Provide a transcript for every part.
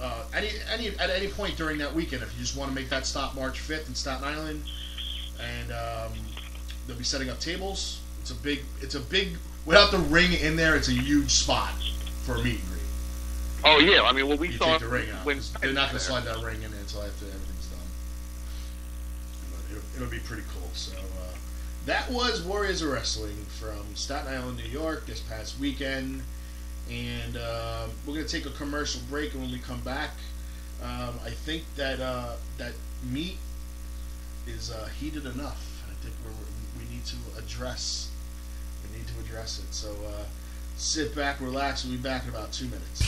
at any point during that weekend, if you just want to make that stop March 5th in Staten Island, and they'll be setting up tables. It's a big. Without the ring in there, it's a huge spot for a meet and greet. Oh yeah, I mean, well, we you saw take the ring out. They're not going to slide that ring in there until after everything's done. But it'll be pretty cool. So that was Warriors of Wrestling from Staten Island, New York, this past weekend. And we're going to take a commercial break, and when we come back, I think that that meat is heated enough. I think we need to address it. So sit back, relax, we'll be back in about 2 minutes.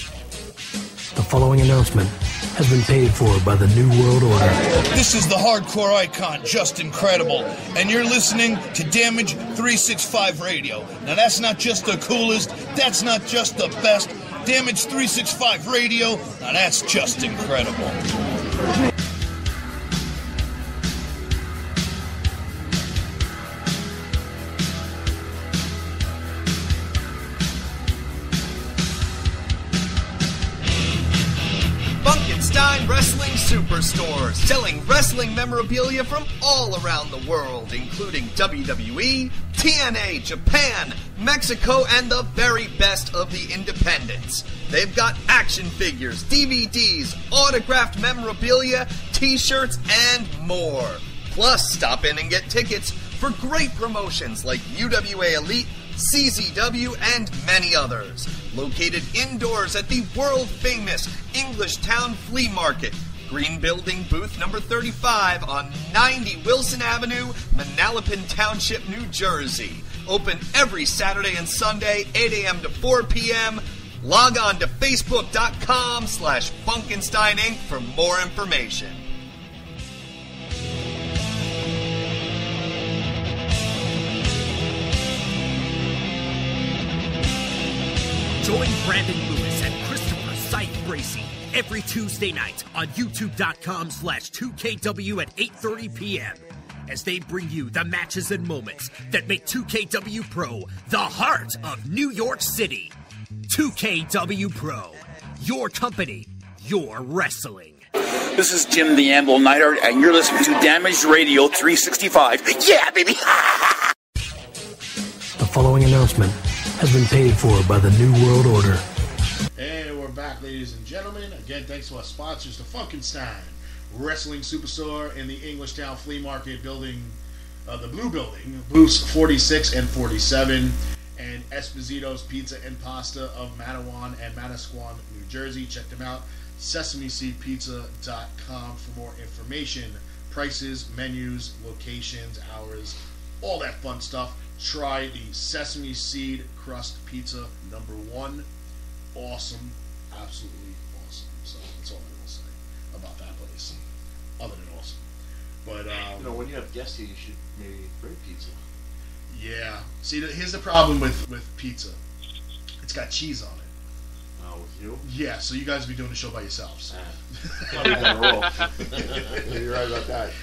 The following announcement has been paid for by the New World Order. This is the hardcore icon, Just Incredible, and you're listening to Damage 365 Radio. Now that's not just the coolest, that's not just the best. Damage 365 Radio, now that's just incredible. Wrestling Superstore, selling wrestling memorabilia from all around the world, including WWE, TNA, Japan, Mexico, and the very best of the independents. They've got action figures, DVDs, autographed memorabilia, t-shirts, and more. Plus, stop in and get tickets for great promotions like UWA Elite, CZW, and many others. Located indoors at the world-famous Englishtown Flea Market, Green Building booth number 35 on 90 Wilson Avenue, Manalapan Township, New Jersey. Open every Saturday and Sunday, 8 a.m. to 4 p.m. Log on to Facebook.com/Funkenstein Inc. for more information. Join Brandon Lewis and Christopher Scythe Bracey every Tuesday night on YouTube.com/2KW at 8:30 p.m. as they bring you the matches and moments that make 2KW Pro the heart of New York City. 2KW Pro, your company, your wrestling. This is Jim the Anvil Neidhart, and you're listening to Damaged Radio 365. Yeah, baby! The following announcement has been paid for by the New World Order. And we're back, ladies and gentlemen. Again, thanks to our sponsors, the Funkenstein Wrestling Superstore in the Englishtown Flea Market building, the Blue Building, booths 46 and 47, and Esposito's Pizza and Pasta of Matawan and Manasquan, New Jersey. Check them out. SesameSeedPizza.com for more information, prices, menus, locations, hours, all that fun stuff. Try the Sesame Seed Crust Pizza #1. Awesome. Absolutely awesome. So that's all I will say about that place. Other than awesome. But, when you have guests here, you should maybe bring pizza. Yeah. See, here's the problem with pizza. It's got cheese on it. With you? Yeah, so you guys will be doing the show by yourselves. You're right about that.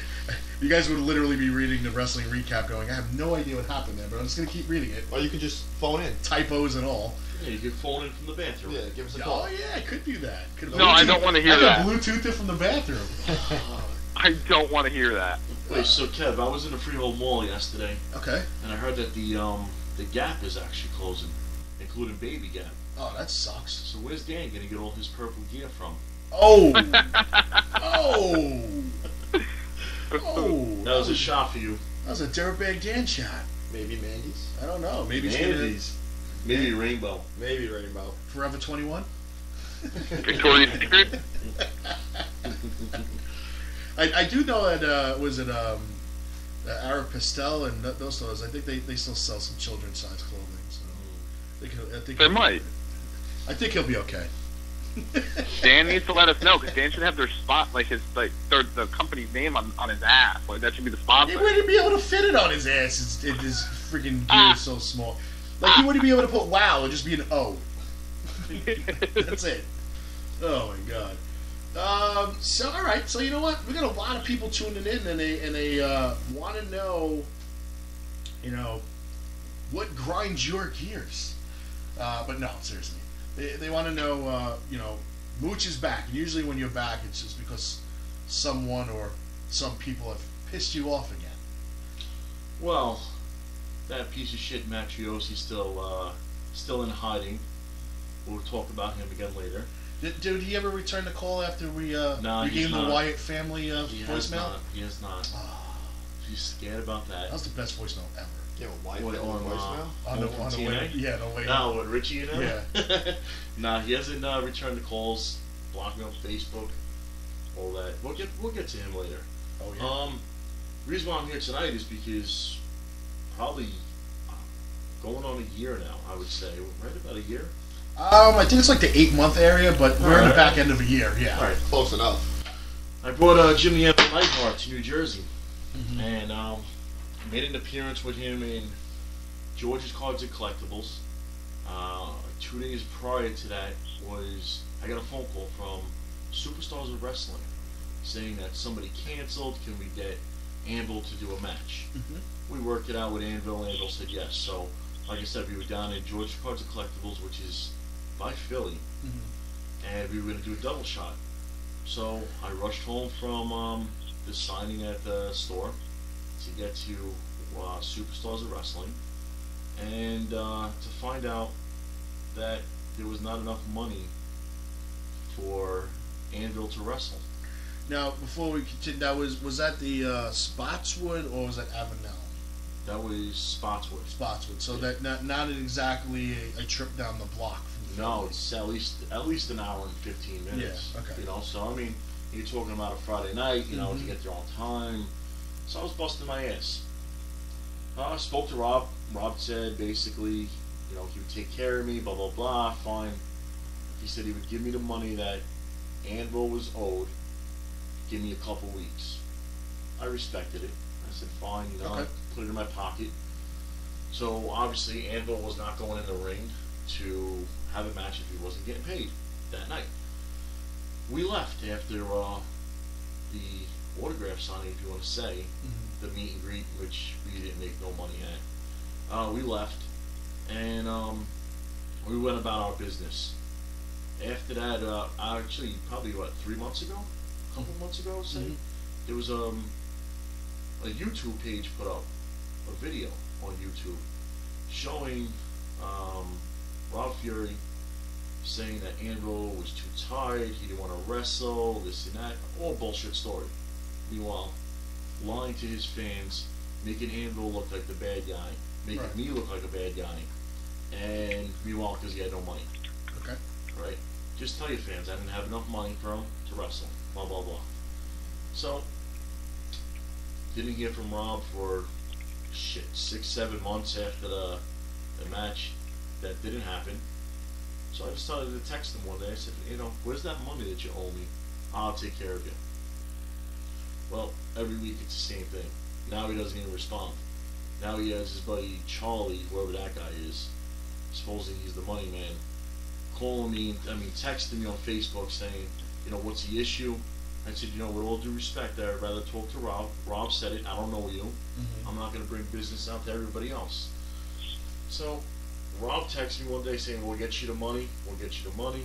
You guys would literally be reading the wrestling recap going, I have no idea what happened there, but I'm just going to keep reading it. Or you could just phone in. Typos and all. Yeah, you could phone in from the bathroom. Yeah, give us a call. Oh, yeah, I could do that. No, I don't want to hear that. I could Bluetooth it from the bathroom. I don't want to hear that. Wait, so Kev, I was in the Freehold Mall yesterday. Okay. And I heard that the Gap is actually closing, including Baby Gap. Oh, that sucks. So where's Dan going to get all his purple gear from? Oh! Oh! Oh! That was a shot for you. That was a dirtbag Dan shot. Maybe Mandy's? I don't know. Maybe Mandy's. Maybe Rainbow. Maybe Rainbow. Forever 21? Victoria's Secret? I do know that, was it Arab Pastel and those stores, I think they still sell some children's size clothing. So I think they might. I think he'll be okay. Dan needs to let us know, because Dan should have their spot, the company's name on his ass. Like, that should be the sponsor. He wouldn't be able to fit it on his ass. His freaking gear is so small. Like, he wouldn't be able to put WOW. It would just be an O. That's it. Oh, my God. So, all right. So, you know what? We got a lot of people tuning in, and they want to know, what grinds your gears. But no, seriously. They want to know, Mooch is back. And usually when you're back, it's just because someone or some people have pissed you off again. Well, that piece of shit Mat Triosi still in hiding. We'll talk about him again later. Did he ever return the call after we No, gave him not. the Wyatt family He has voicemail? not. He has not. She's scared about that. That was the best voicemail ever. Yeah, well, What, Wyatt on voicemail? On the way, yeah, the way. No, what, Richie and him? Yeah. Nah, he hasn't returned the calls, blocked me on Facebook, all that. We'll get to him later. Oh yeah. The reason why I'm here tonight is because probably going on a year now, I would say. Right about a year? I think it's like the 8-month area, but we're in the back end of a year. Yeah. All right. Close enough. I brought Jimmy Apple Nightheart to New Jersey, and made an appearance with him in George's Cards and Collectibles. 2 days prior to that I got a phone call from Superstars of Wrestling saying that somebody canceled. Can we get Anvil to do a match? We worked it out with Anvil. Anvil said yes. So, like I said, we were down in George's Cards and Collectibles, which is by Philly, and we were going to do a double shot. So I rushed home from the signing at the store to get to Superstars of Wrestling, and to find out that there was not enough money for Anvil to wrestle. Now, before we continue, was that the Spotswood or was that Avenel? That was Spotswood. Spotswood. So that not exactly a trip down the block. From No, it's at least an hour and 15 minutes. Yeah. Okay. You know, so I mean, you're talking about a Friday night. You know, to get there on time. So I was busting my ass. I spoke to Rob. Rob said basically, you know, he would take care of me. Blah blah blah. Fine. He said he would give me the money that Anvil was owed. Give me a couple weeks. I respected it. I said, fine, you know, Okay. I put it in my pocket. So obviously Anvil was not going in the ring to have a match if he wasn't getting paid that night. We left after the autograph signing, if you want to say, the meet and greet, which we didn't make no money at. We left, and we went about our business. After that, actually, probably, 3 months ago? A couple months ago, say, there was a YouTube page put up, a video on YouTube, showing Rob Fury saying that Anvil was too tired, he didn't want to wrestle, this and that, all bullshit story. Meanwhile, lying to his fans, making Anvil look like the bad guy, making me look like a bad guy, and meanwhile, because he had no money. Okay. Right? Just tell your fans, I didn't have enough money for him to wrestle, blah, blah, blah. So, didn't hear from Rob for, 6-7 months after the match. That didn't happen. So I decided to text him one day. I said, you know, where's that money that you owe me? I'll take care of you. Well, every week it's the same thing. Now he doesn't even respond. Now he has his buddy Charlie, whoever that guy is, supposing he's the money man, calling me, texting me on Facebook saying, you know, what's the issue? I said, you know, with all due respect, I'd rather talk to Rob. Rob said it. I don't know you. I'm not going to bring business out to everybody else. So Rob texted me one day saying, we'll get you the money. We'll get you the money.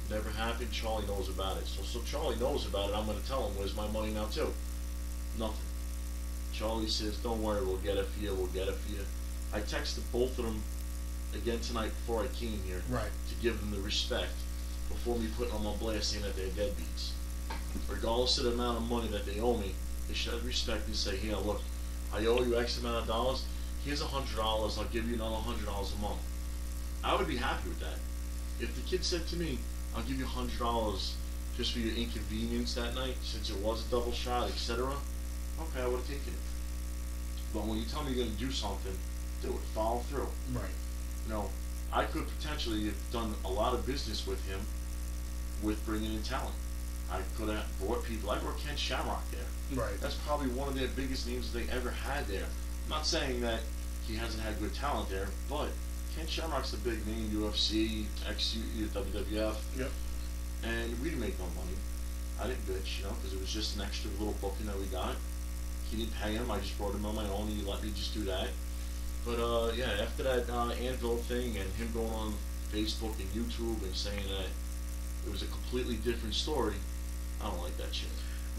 Never happened. Charlie knows about it. So Charlie knows about it. I'm going to tell him, where's my money now too? Nothing. Charlie says, don't worry, we'll get it for you. We'll get it for you. I texted both of them again tonight before I came here to give them the respect before me putting them on blast saying that they're deadbeats. Regardless of the amount of money that they owe me, they should have respect and say, here, look, I owe you X amount of dollars. Here's $100. I'll give you another $100 a month. I would be happy with that. If the kid said to me, I'll give you $100 just for your inconvenience that night, since it was a double shot, etc., okay, I would have taken it. But when you tell me you're going to do something, do it. Follow through. Right. You know, I could potentially have done a lot of business with him with bringing in talent. I could have brought people. I brought Ken Shamrock there. Right. That's probably one of their biggest names they ever had there. I'm not saying that he hasn't had good talent there, but Ken Shamrock's a big name, UFC, WWF. Yep. And we didn't make no money. I didn't bitch, you know, because it was just an extra little booking that we got. He didn't pay him. I just brought him on my own, and he let me just do that. But, yeah, after that Anvil thing and him going on Facebook and YouTube and saying that it was a completely different story. I don't like that shit.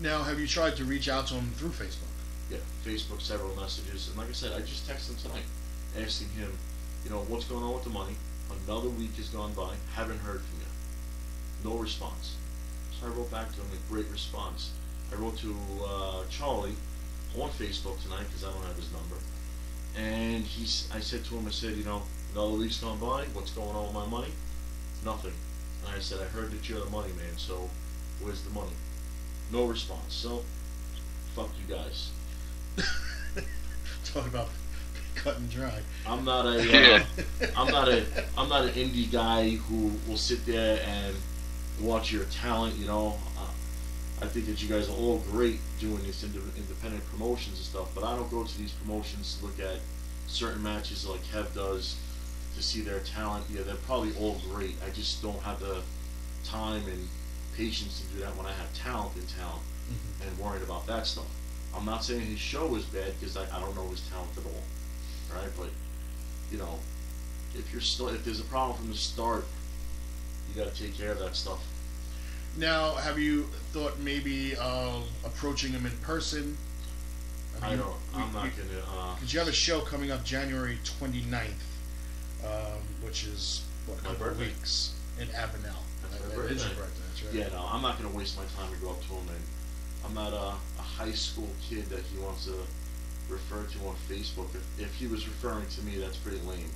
Now, have you tried to reach out to him through Facebook? Yeah, Facebook, several messages, and like I said, I just texted him tonight, asking him, what's going on with the money. Another week has gone by, haven't heard from you. No response. So I wrote back to him a great response. I wrote to Charlie on Facebook tonight because I don't have his number, and I said to him, another week's gone by. What's going on with my money? Nothing. And I said, I heard that you're the money man, so where's the money? No response. So fuck you guys. Talk about cut and dry. I'm not an indie guy who will sit there and watch your talent. I think that you guys are all great doing these independent promotions and stuff, but I don't go to these promotions to look at certain matches like Kev does to see their talent. Yeah, they're probably all great. I just don't have the time and patience to do that when I have talent in town and worried about that stuff. I'm not saying his show is bad because I don't know his talent at all, right? But if there's a problem from the start, you got to take care of that stuff. Now, have you thought maybe approaching him in person? I'm not gonna. Because you have a show coming up January 29th, which is a couple of weeks in Avenel. That is your birthday. That's right. Yeah, no, I'm not gonna waste my time to go up to him, and I'm not a high school kid that he wants to refer to on Facebook. If he was referring to me, that's pretty lame,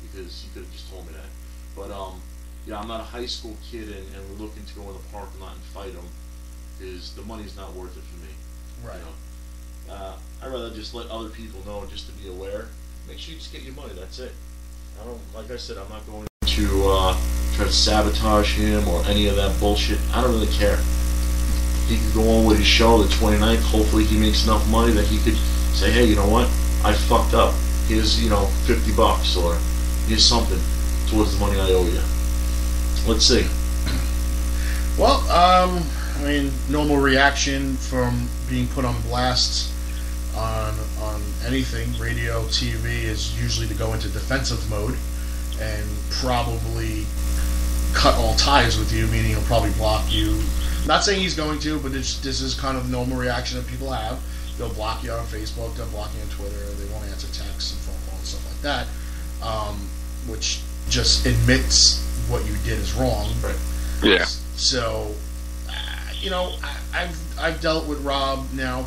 because he could have just told me that. But yeah, I'm not a high school kid, and we're looking to go in the parking lot and fight him, because the money's not worth it for me. Right. I'd rather just let other people know, just to be aware. Make sure you just get your money. That's it. Like I said, I'm not going to try to sabotage him or any of that bullshit. I don't really care. He could go on with his show the 29th. Hopefully he makes enough money that he could say, hey, you know what? I fucked up. Here's, $50, or here's something towards the money I owe you. Let's see. Well, normal reaction from being put on blast on anything, radio, TV, is usually to go into defensive mode and probably cut all ties with you, meaning he'll probably block you. Not saying he's going to, but this is kind of the normal reaction that people have. They'll block you on Facebook, they'll block you on Twitter, they won't answer texts and phone calls and stuff like that, which just admits what you did is wrong. Right. Yeah. So, I've dealt with Rob now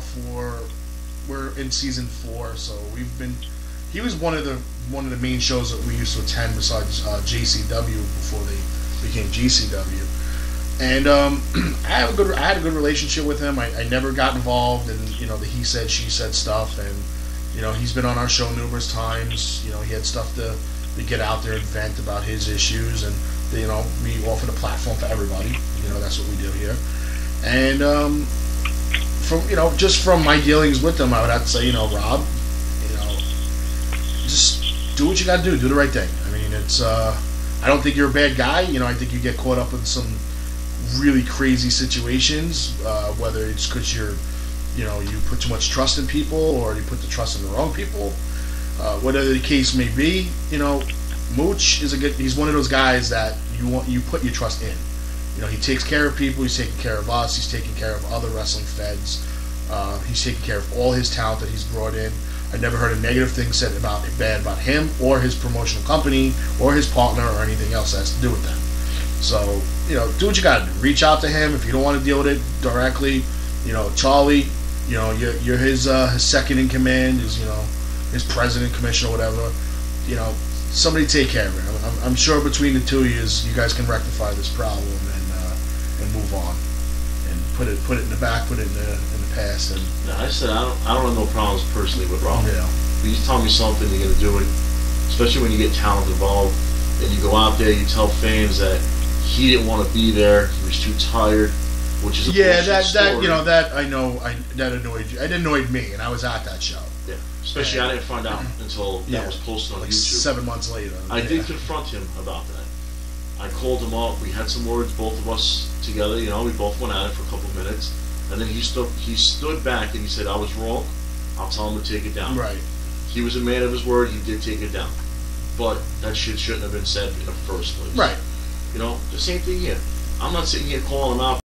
we're in season 4, so he was one of the main shows that we used to attend besides JCW before they became GCW. And I had a good relationship with him. I never got involved in the he said she said stuff, and he's been on our show numerous times. He had stuff to get out there and vent about his issues, and we offer the platform for everybody. That's what we do here. And just from my dealings with him, I would have to say, Rob, just do what you got to do. Do the right thing. I mean, it's I don't think you're a bad guy. I think you get caught up in some really crazy situations, whether it's because you put too much trust in people, or you put the trust in the wrong people. Whatever the case may be, Mooch he's one of those guys that you put your trust in. He takes care of people, he's taking care of us, he's taking care of other wrestling feds, he's taking care of all his talent that he's brought in. I never heard a negative thing said bad about him, or his promotional company, or his partner, or anything else that has to do with them. So, do what you gotta do. Reach out to him if you don't want to deal with it directly. Charlie, you're his second in command, his president, commissioner, whatever. Somebody take care of it. I'm sure between the two of you guys can rectify this problem and move on, and put it in the back, put it in the past. And I said I don't have no problems personally with Rob. Yeah. But you tell me something, you're gonna do it. Especially when you get talent involved, and you go out there, you tell fans that he didn't want to be there, he was too tired, which is a bullshit story. that I know that annoyed you. It annoyed me, and I was at that show. Yeah, especially I didn't find out until that was posted on YouTube. 7 months later. I did confront him about that. I called him up. We had some words, both of us together. We both went at it for a couple of minutes, and then he stood back and he said, "I was wrong. I'll tell him to take it down." Right. He was a man of his word. He did take it down, but that shit shouldn't have been said in the first place. Right. The same thing here. I'm not sitting here calling him out